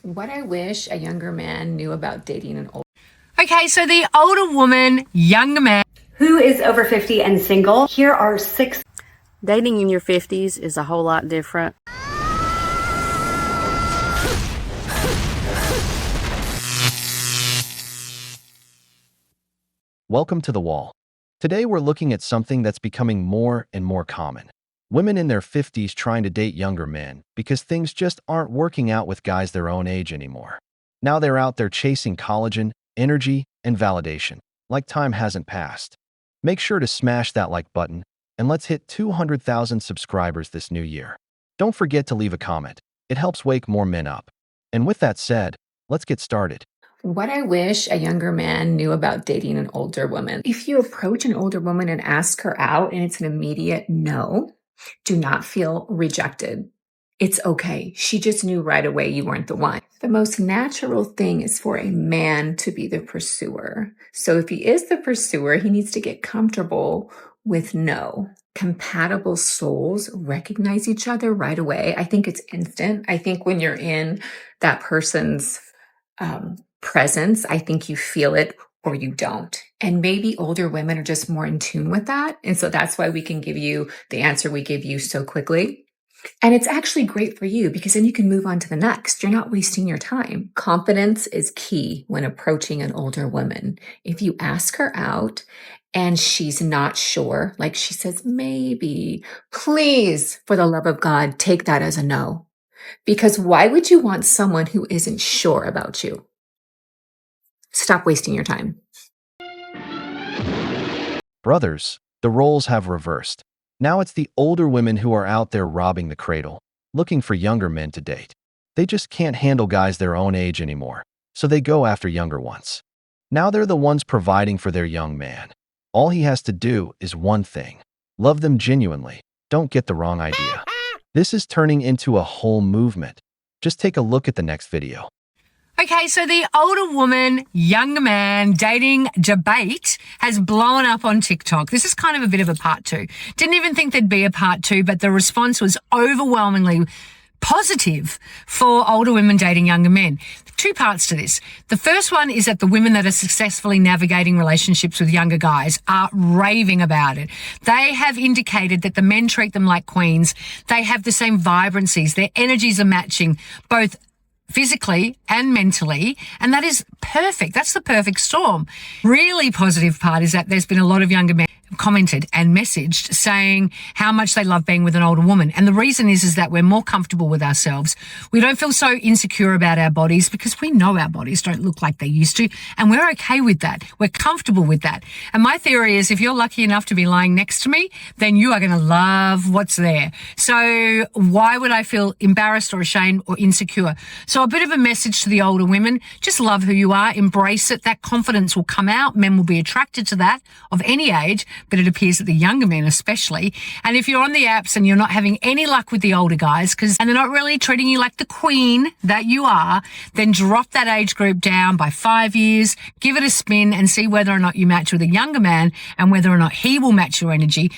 What I wish a younger man knew about dating an older. Okay, so the older woman, younger man. Who is over 50 and single? Here are 6. Dating in your 50s is a whole lot different. Welcome to The Wall. Today we're looking at something that's becoming more and more common. Women in their 50s trying to date younger men because things just aren't working out with guys their own age anymore. Now they're out there chasing collagen, energy, and validation, like time hasn't passed. Make sure to smash that like button, and let's hit 200,000 subscribers this new year. Don't forget to leave a comment. It helps wake more men up. And with that said, let's get started. What I wish a younger man knew about dating an older woman. If you approach an older woman and ask her out and it's an immediate no, do not feel rejected. It's okay. She just knew right away you weren't the one. The most natural thing is for a man to be the pursuer. So if he is the pursuer, he needs to get comfortable with no. Compatible souls recognize each other right away. I think it's instant. I think when you're in that person's presence, I think you feel it or you don't. And maybe older women are just more in tune with that. And so that's why we can give you the answer we give you so quickly. And it's actually great for you because then you can move on to the next. You're not wasting your time. Confidence is key when approaching an older woman. If you ask her out and she's not sure, like she says, maybe, please, for the love of God, take that as a no. Because why would you want someone who isn't sure about you? Stop wasting your time. Brothers, the roles have reversed. Now it's the older women who are out there robbing the cradle, looking for younger men to date. They just can't handle guys their own age anymore, so they go after younger ones. Now they're the ones providing for their young man. All he has to do is one thing: love them genuinely. Don't get the wrong idea. This is turning into a whole movement. Just take a look at the next video. Okay, so the older woman, younger man dating debate has blown up on TikTok. This is kind of a bit of a part two. Didn't even think there'd be a part two, but the response was overwhelmingly positive for older women dating younger men. Two parts to this. The first one is that the women that are successfully navigating relationships with younger guys are raving about it. They have indicated that the men treat them like queens. They have the same vibrancies. Their energies are matching both physically and mentally, and that is perfect. That's the perfect storm. Really positive part is that there's been a lot of younger men commented and messaged saying how much they love being with an older woman. And the reason is that we're more comfortable with ourselves. We don't feel so insecure about our bodies because we know our bodies don't look like they used to, and we're okay with that. We're comfortable with that. And my theory is if you're lucky enough to be lying next to me, then you are going to love what's there. So why would I feel embarrassed or ashamed or insecure? So a bit of a message to the older women: just love who you are, embrace it. That confidence will come out. Men will be attracted to that of any age, but it appears that the younger men especially. And if you're on the apps and you're not having any luck with the older guys and they're not really treating you like the queen that you are, then drop that age group down by 5 years, give it a spin and see whether or not you match with a younger man and whether or not he will match your energy.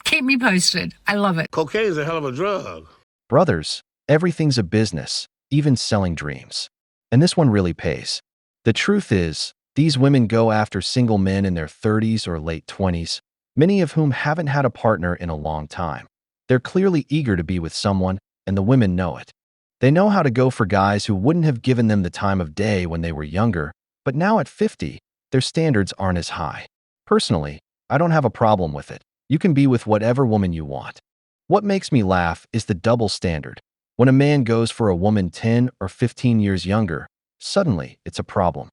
Keep me posted. I love it. Cocaine is a hell of a drug. Brothers, everything's a business, even selling dreams. And this one really pays. The truth is, these women go after single men in their 30s or late 20s, many of whom haven't had a partner in a long time. They're clearly eager to be with someone, and the women know it. They know how to go for guys who wouldn't have given them the time of day when they were younger, but now at 50, their standards aren't as high. Personally, I don't have a problem with it. You can be with whatever woman you want. What makes me laugh is the double standard. When a man goes for a woman 10 or 15 years younger, suddenly it's a problem.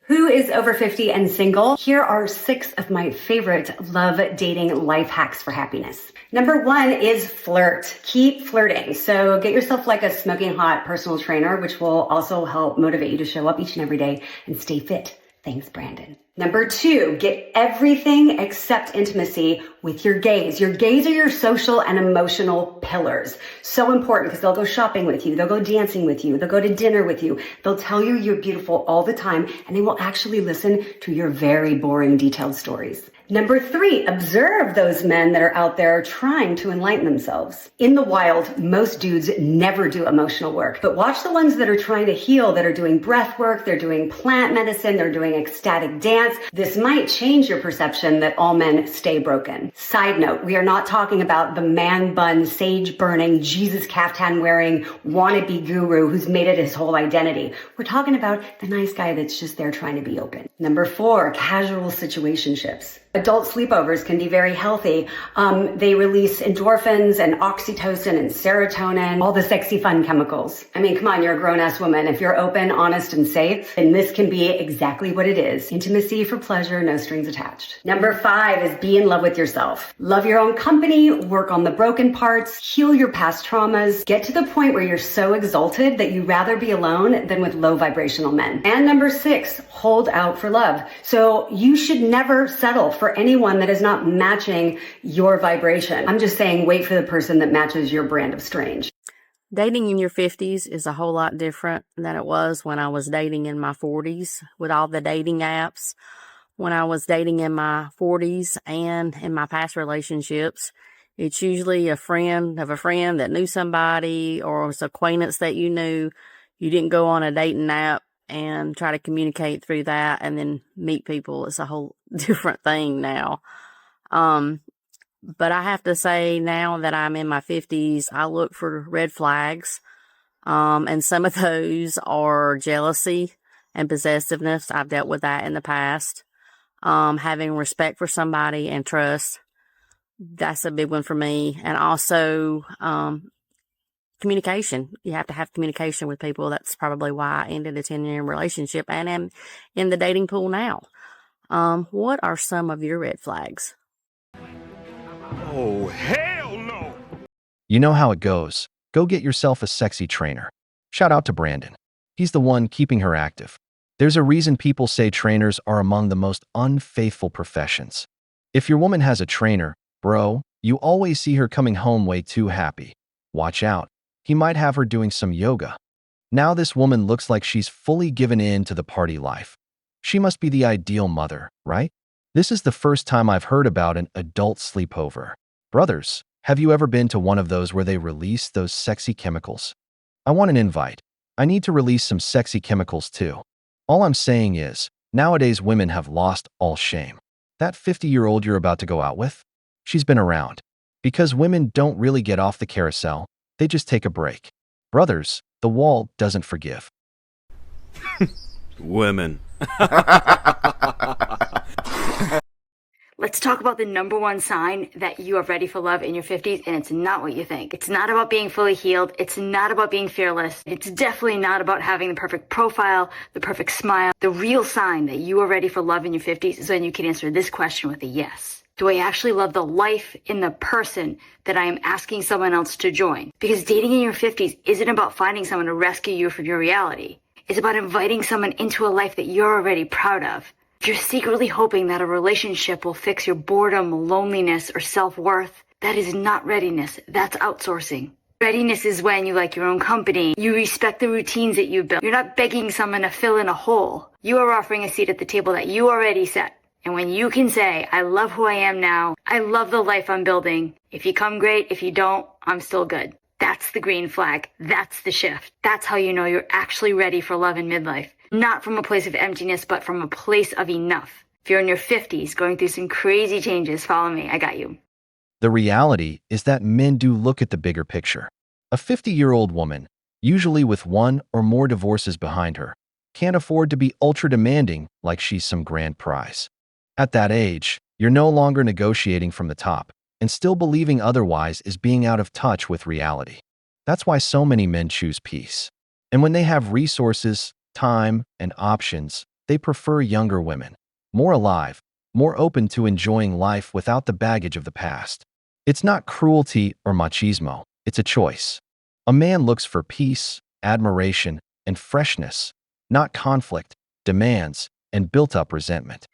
Who is over 50 and single? Here are 6 of my favorite love dating life hacks for happiness. Number 1 is flirt. Keep flirting. So get yourself like a smoking hot personal trainer, which will also help motivate you to show up each and every day and stay fit. Thanks, Brandon. Number 2, get everything except intimacy with your gays. Your gays are your social and emotional pillars. So important because they'll go shopping with you. They'll go dancing with you. They'll go to dinner with you. They'll tell you you're beautiful all the time, and they will actually listen to your very boring, detailed stories. Number 3, observe those men that are out there trying to enlighten themselves. In the wild, most dudes never do emotional work, but watch the ones that are trying to heal, that are doing breath work, they're doing plant medicine, they're doing ecstatic dance. This might change your perception that all men stay broken. Side note, we are not talking about the man bun, sage burning, Jesus caftan wearing wannabe guru who's made it his whole identity. We're talking about the nice guy that's just there trying to be open. Number 4, casual situationships. Adult sleepovers can be very healthy. They release endorphins and oxytocin and serotonin, all the sexy fun chemicals. I mean, come on, you're a grown-ass woman. If you're open, honest, and safe, then this can be exactly what it is. Intimacy for pleasure, no strings attached. Number 5 is be in love with yourself. Love your own company, work on the broken parts, heal your past traumas, get to the point where you're so exalted that you'd rather be alone than with low vibrational men. And number 6, hold out for love. So you should never settle for anyone that is not matching your vibration. I'm just saying, wait for the person that matches your brand of strange. Dating in your 50s is a whole lot different than it was when I was dating in my 40s with all the dating apps. When I was dating in my 40s and in my past relationships, it's usually a friend of a friend that knew somebody, or it's an acquaintance that you knew. You didn't go on a dating app and try to communicate through that and then meet people. It's a whole different thing now. But I have to say, now that I'm in my 50s, I look for red flags. And some of those are jealousy and possessiveness. I've dealt with that in the past. Having respect for somebody and trust. That's a big one for me. And also, communication. You have to have communication with people. That's probably why I ended a 10-year relationship and am in the dating pool now. What are some of your red flags? Oh, hell no! You know how it goes. Go get yourself a sexy trainer. Shout out to Brandon. He's the one keeping her active. There's a reason people say trainers are among the most unfaithful professions. If your woman has a trainer, bro, you always see her coming home way too happy. Watch out. He might have her doing some yoga. Now this woman looks like she's fully given in to the party life. She must be the ideal mother, right? This is the first time I've heard about an adult sleepover. Brothers, have you ever been to one of those where they release those sexy chemicals? I want an invite. I need to release some sexy chemicals too. All I'm saying is, nowadays women have lost all shame. That 50-year-old you're about to go out with? She's been around. Because women don't really get off the carousel, they just take a break. Brothers, the wall doesn't forgive. Women. Let's talk about the number one sign that you are ready for love in your 50s, and it's not what you think. It's not about being fully healed. It's not about being fearless. It's definitely not about having the perfect profile, the perfect smile. The real sign that you are ready for love in your 50s is when you can answer this question with a yes. Do I actually love the life in the person that I am asking someone else to join? Because dating in your 50s isn't about finding someone to rescue you from your reality. It's about inviting someone into a life that you're already proud of. If you're secretly hoping that a relationship will fix your boredom, loneliness, or self-worth, that is not readiness. That's outsourcing. Readiness is when you like your own company. You respect the routines that you've built. You're not begging someone to fill in a hole. You are offering a seat at the table that you already set. And when you can say, I love who I am now, I love the life I'm building. If you come, great. If you don't, I'm still good. That's the green flag. That's the shift. That's how you know you're actually ready for love in midlife. Not from a place of emptiness, but from a place of enough. If you're in your 50s, going through some crazy changes, follow me. I got you. The reality is that men do look at the bigger picture. A 50-year-old woman, usually with one or more divorces behind her, can't afford to be ultra-demanding like she's some grand prize. At that age, you're no longer negotiating from the top, and still believing otherwise is being out of touch with reality. That's why so many men choose peace. And when they have resources, time, and options, they prefer younger women, more alive, more open to enjoying life without the baggage of the past. It's not cruelty or machismo, it's a choice. A man looks for peace, admiration, and freshness, not conflict, demands, and built-up resentment.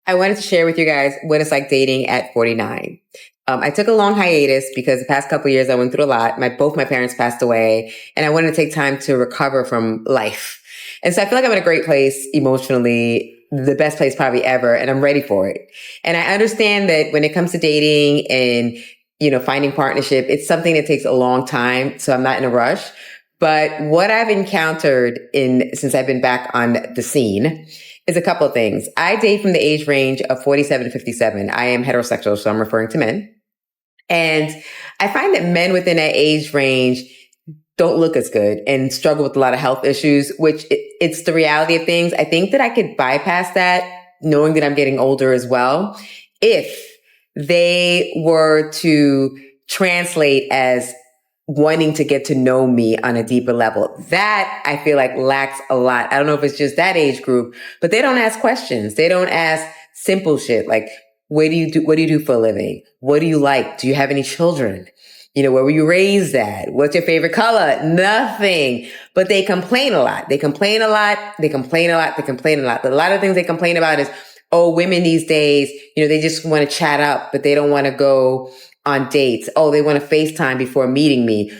I wanted to share with you guys what it's like dating at 49. I took a long hiatus because the past couple of years I went through a lot. Both my parents passed away, and I wanted to take time to recover from life. And so I feel like I'm in a great place emotionally, the best place probably ever, and I'm ready for it. And I understand that when it comes to dating and, finding partnership, it's something that takes a long time. So I'm not in a rush. But what I've encountered since I've been back on the scene is a couple of things. I date from the age range of 47 to 57. I am heterosexual, so I'm referring to men. And I find that men within that age range don't look as good and struggle with a lot of health issues, which it's the reality of things. I think that I could bypass that knowing that I'm getting older as well, if they were to translate as wanting to get to know me on a deeper level. That I feel like lacks a lot. I don't know if it's just that age group, but they don't ask questions. They don't ask simple shit like, what do you do for a living? What do you like? Do you have any children? Where were you raised at? What's your favorite color? Nothing. But they complain a lot. They complain a lot. They complain a lot. They complain a lot. A lot of things they complain about is, women these days, they just want to chat up, but they don't want to go on dates. They want to FaceTime before meeting me.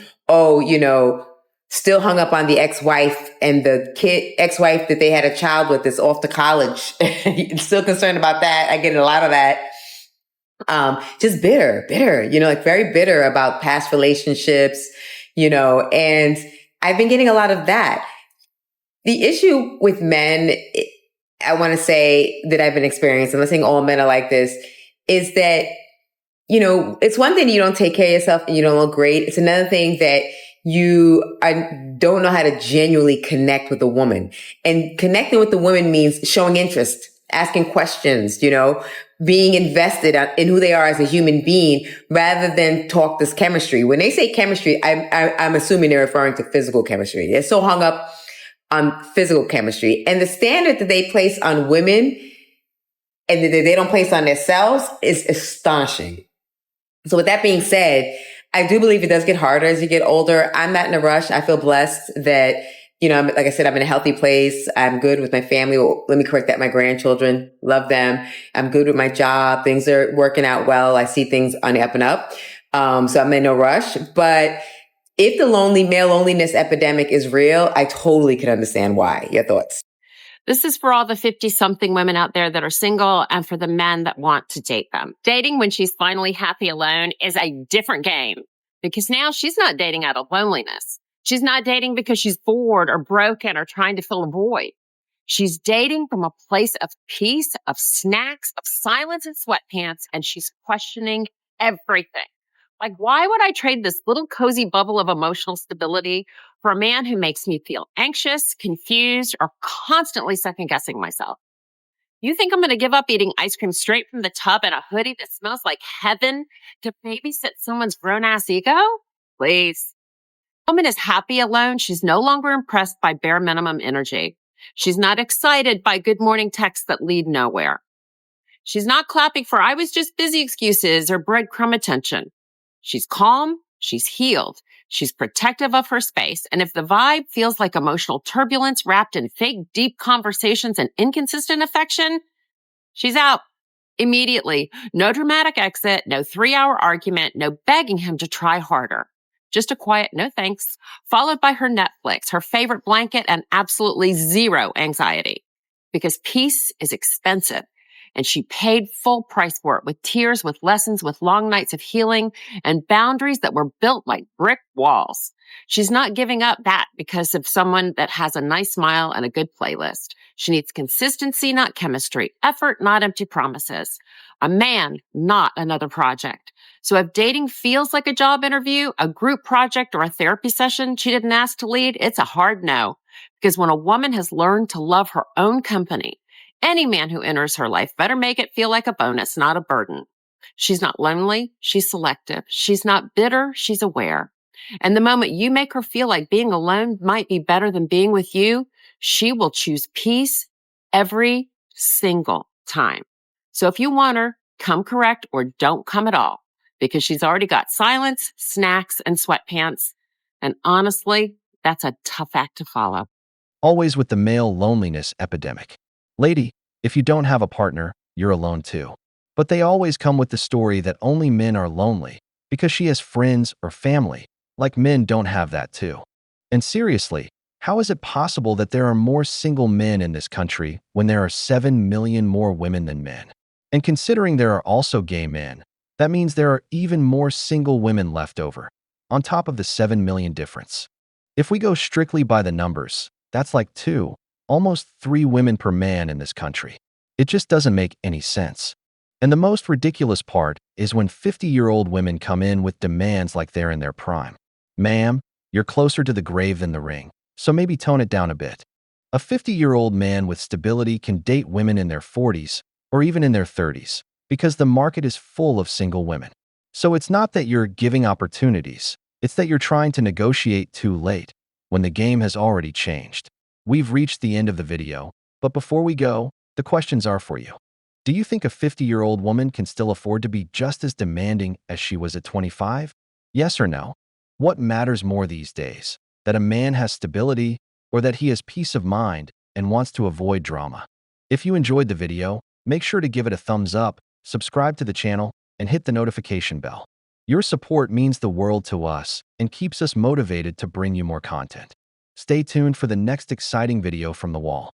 Still hung up on the ex-wife and the ex-wife that they had a child with that's off to college. Still concerned about that. I get a lot of that. Just bitter, like very bitter about past relationships, and I've been getting a lot of that. The issue with men, I want to say that I've been experiencing, I'm not saying all men are like this, is that, it's one thing you don't take care of yourself and you don't look great. It's another thing that you don't know how to genuinely connect with a woman. And connecting with the woman means showing interest, asking questions, being invested in who they are as a human being rather than talk this chemistry. When they say chemistry, I'm assuming they're referring to physical chemistry. They're so hung up on physical chemistry. And the standard that they place on women and that they don't place on themselves is astonishing. So with that being said, I do believe it does get harder as you get older. I'm not in a rush. I feel blessed that, like I said, I'm in a healthy place. I'm good with my family. Well, let me correct that. My grandchildren, love them. I'm good with my job. Things are working out well. I see things on the up and up. So I'm in no rush. But if the male loneliness epidemic is real, I totally could understand why. Your thoughts? This is for all the 50-something women out there that are single and for the men that want to date them. Dating when she's finally happy alone is a different game because now she's not dating out of loneliness. She's not dating because she's bored or broken or trying to fill a void. She's dating from a place of peace, of snacks, of silence and sweatpants, and she's questioning everything. Like, why would I trade this little cozy bubble of emotional stability for a man who makes me feel anxious, confused, or constantly second guessing myself? You think I'm going to give up eating ice cream straight from the tub in a hoodie that smells like heaven to babysit someone's grown ass ego? Please. A woman is happy alone. She's no longer impressed by bare minimum energy. She's not excited by good morning texts that lead nowhere. She's not clapping for I was just busy excuses or breadcrumb attention. She's calm, she's healed, she's protective of her space, and if the vibe feels like emotional turbulence wrapped in fake deep conversations and inconsistent affection, she's out immediately. No dramatic exit, no 3-hour argument, no begging him to try harder. Just a quiet no thanks, followed by her Netflix, her favorite blanket, and absolutely zero anxiety. Because peace is expensive. And she paid full price for it with tears, with lessons, with long nights of healing and boundaries that were built like brick walls. She's not giving up that because of someone that has a nice smile and a good playlist. She needs consistency, not chemistry, effort, not empty promises, a man, not another project. So if dating feels like a job interview, a group project, or a therapy session she didn't ask to lead, it's a hard no. Because when a woman has learned to love her own company, any man who enters her life better make it feel like a bonus, not a burden. She's not lonely. She's selective. She's not bitter. She's aware. And the moment you make her feel like being alone might be better than being with you, she will choose peace every single time. So if you want her, come correct or don't come at all because she's already got silence, snacks, and sweatpants. And honestly, that's a tough act to follow. Always with the male loneliness epidemic. Lady, if you don't have a partner, you're alone too. But they always come with the story that only men are lonely because she has friends or family, like men don't have that too. And seriously, how is it possible that there are more single men in this country when there are 7 million more women than men? And considering there are also gay men, that means there are even more single women left over, on top of the 7 million difference. If we go strictly by the numbers, that's like 2, almost 3 women per man in this country. It just doesn't make any sense. And the most ridiculous part is when 50-year-old women come in with demands like they're in their prime. Ma'am, you're closer to the grave than the ring, so maybe tone it down a bit. A 50-year-old man with stability can date women in their 40s or even in their 30s because the market is full of single women. So it's not that you're giving opportunities, it's that you're trying to negotiate too late when the game has already changed. We've reached the end of the video, but before we go, the questions are for you. Do you think a 50-year-old woman can still afford to be just as demanding as she was at 25? Yes or no? What matters more these days? That a man has stability or that he has peace of mind and wants to avoid drama? If you enjoyed the video, make sure to give it a thumbs up, subscribe to the channel, and hit the notification bell. Your support means the world to us and keeps us motivated to bring you more content. Stay tuned for the next exciting video from the wall.